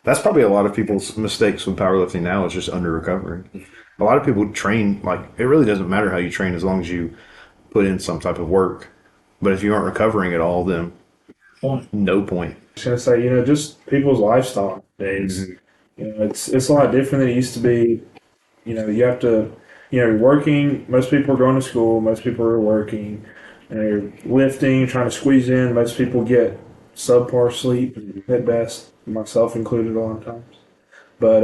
That's probably a lot of people's mistakes with powerlifting now is just under recovering. A lot of people train, like, it really doesn't matter how you train as long as you put in some type of work. But if you aren't recovering at all, then no point. I was gonna say, just people's lifestyle days. Mm-hmm. It's a lot different than it used to be. You have to, you're working. Most people are going to school. Most people are working. And you're lifting, trying to squeeze in. Most people get subpar sleep at best, myself included a lot of times. But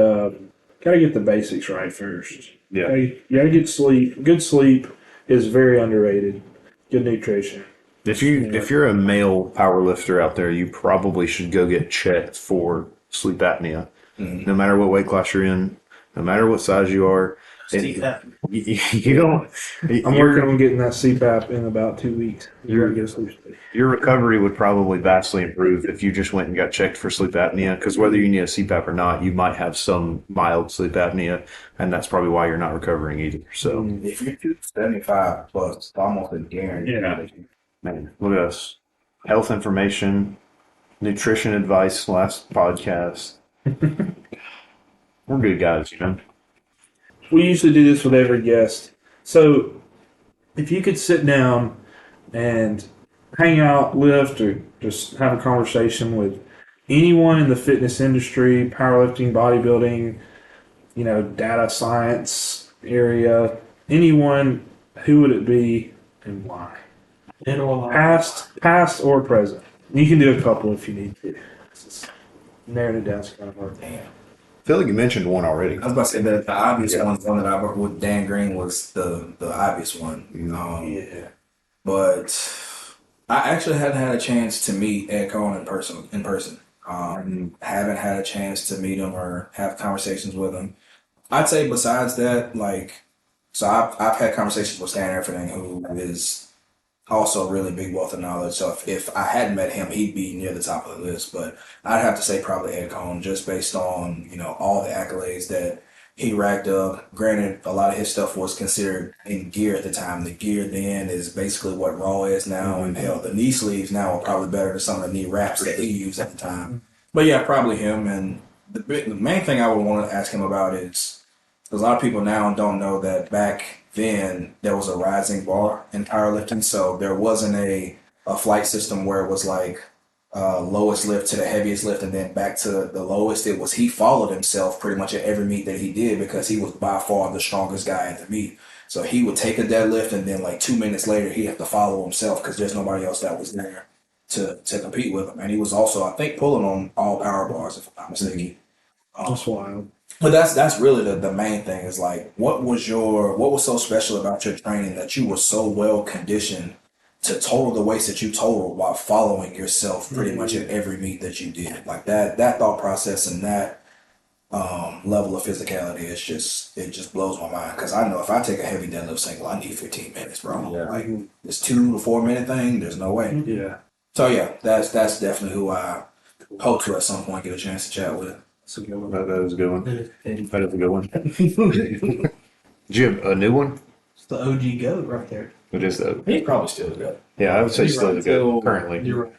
gotta get the basics right first. Yeah. You gotta get sleep. Good sleep is very underrated. Good nutrition. If you're a male power lifter out there, you probably should go get checked for sleep apnea. No matter what weight class you're in, no matter what size you are. You don't. I'm working on getting that CPAP in about 2 weeks. Your recovery would probably vastly improve if you just went and got checked for sleep apnea. Because whether you need a CPAP or not, you might have some mild sleep apnea, and that's probably why you're not recovering either. So if you're 275 plus, it's almost a guarantee. Yeah. Man, look at us. Health information, nutrition advice. Last podcast. We're good guys, We usually do this with every guest. So if you could sit down and hang out, lift, or just have a conversation with anyone in the fitness industry, powerlifting, bodybuilding, data science area, anyone, who would it be and why? Past or present. You can do a couple if you need to. Narrowing it down is kind of hard. Damn. I feel like you mentioned one already. I was about to say that the obvious one that I worked with Dan Green was the obvious one. But I actually hadn't had a chance to meet Ed Cohen in person. Haven't had a chance to meet him or have conversations with him. I'd say besides that, so I've had conversations with Stan Everything, who is also a really big wealth of knowledge. So if I hadn't met him, he'd be near the top of the list. But I'd have to say probably Ed Cohen, just based on, all the accolades that he racked up. Granted, a lot of his stuff was considered in gear at the time. The gear then is basically what Raw is now. And hell, the knee sleeves now are probably better than some of the knee wraps that he used at the time. But yeah, probably him. And the main thing I would want to ask him about is because a lot of people now don't know that back then there was a rising bar in powerlifting. So there wasn't a flight system where it was like lowest lift to the heaviest lift and then back to the lowest. It was he followed himself pretty much at every meet that he did because he was by far the strongest guy at the meet. So he would take a deadlift and then like 2 minutes later he had to follow himself because there's nobody else that was there to compete with him. And he was also, I think, pulling on all power bars, if I'm not mistaken. That's wild. But that's really the main thing is like what was so special about your training that you were so well conditioned to total the weights that you totaled while following yourself pretty much at every meet that you did. Like that thought process and that level of physicality is it just blows my mind because I know if I take a heavy deadlift single, I need 15 minutes, bro. Yeah. Like this 2 to 4 minute thing, there's no way. Yeah. So yeah, that's definitely who I hope to at some point get a chance to chat with. That's a good one. That is a good one. That is a good one. Do you have a new one? It's the OG goat right there. It is though. He probably still good. Yeah, I would say You're still right. good currently. You're right.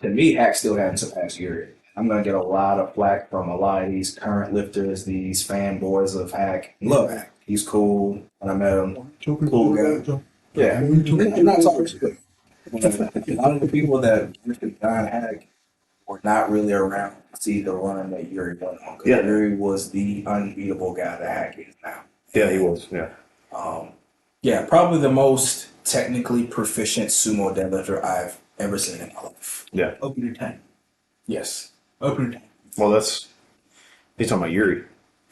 To me, Hack still hadn't surpassed Yuri. I'm gonna get a lot of flack from a lot of these current lifters, these fanboys of Hack. Love Hack. He's cool. When I met him, cool guy. Yeah, I'm not talking shit. A lot of the people that lifted John Hack were not really around to see the run that Yuri went on. 'Cause Yeah. Yuri was the unbeatable guy that Hack is now. Yeah, he was. Yeah. Yeah, probably the most technically proficient sumo deadlifter I've ever seen in my life. Yeah. Open your tank. Yes. Open your tank. Well, he's talking about Yuri.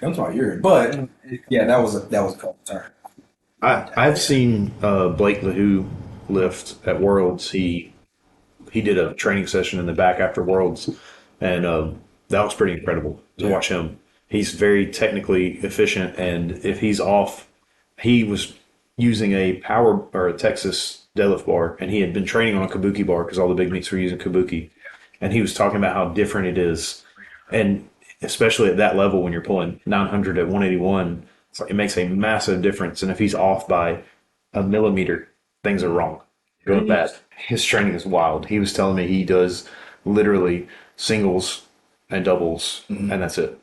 I'm talking Yuri, but yeah, that was a couple turn. I've seen Blake LaHoo lift at Worlds. He did a training session in the back after Worlds, and that was pretty incredible to watch him. He's very technically efficient, and if he's off, he was using a power or a Texas deadlift bar, and he had been training on a kabuki bar because all the big meets were using kabuki, and he was talking about how different it is, and especially at that level when you're pulling 900 at 181, it's like it makes a massive difference. And if he's off by a millimeter, things are wrong. Going bad. His training is wild. He was telling me he does literally singles and doubles, and that's it.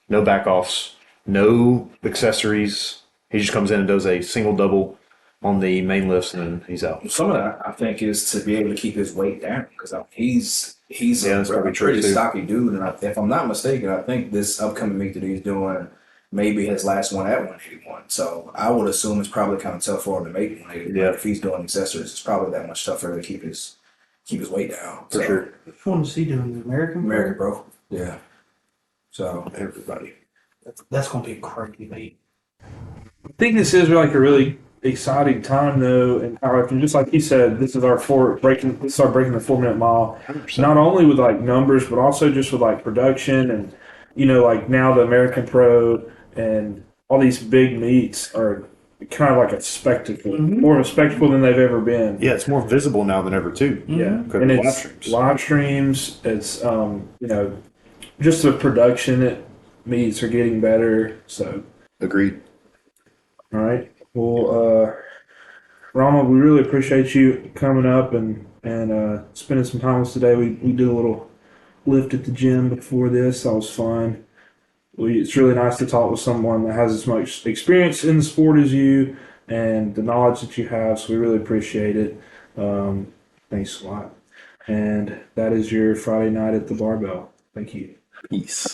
No back offs, no accessories. He just comes in and does a single double on the main lifts, and then he's out. Some of that I think is to be able to keep his weight down because he's Yeah, that's probably true, pretty too. stocky dude, and if I'm not mistaken, I think this upcoming meet that he's doing maybe his last one at 181. So I would assume it's probably kind of tough for him to make 180. Yeah. If he's doing accessories, it's probably that much tougher to keep his weight down. For sure. Which one is he doing? The American? American, bro. Yeah. So Everybody. That's going to be a crazy meet. I think this is like a really exciting time though in powerlifting. Just like you said, this is our breaking the 4 minute mile. 100%. Not only with like numbers, but also just with like production and like now the American Pro and all these big meets are kind of like a spectacle, more of a spectacle than they've ever been. Yeah, it's more visible now than ever, too. Yeah, Because and of it's live streams. live streams. It's just the production at meets are getting better. So Agreed. all right, well, Ronald, we really appreciate you coming up and spending some time with us today. We did a little lift at the gym before this. That was fun. It's really nice to talk with someone that has as much experience in the sport as you and the knowledge that you have. So we really appreciate it. Thanks a lot. And that is your Friday night at the barbell. Thank you. Peace.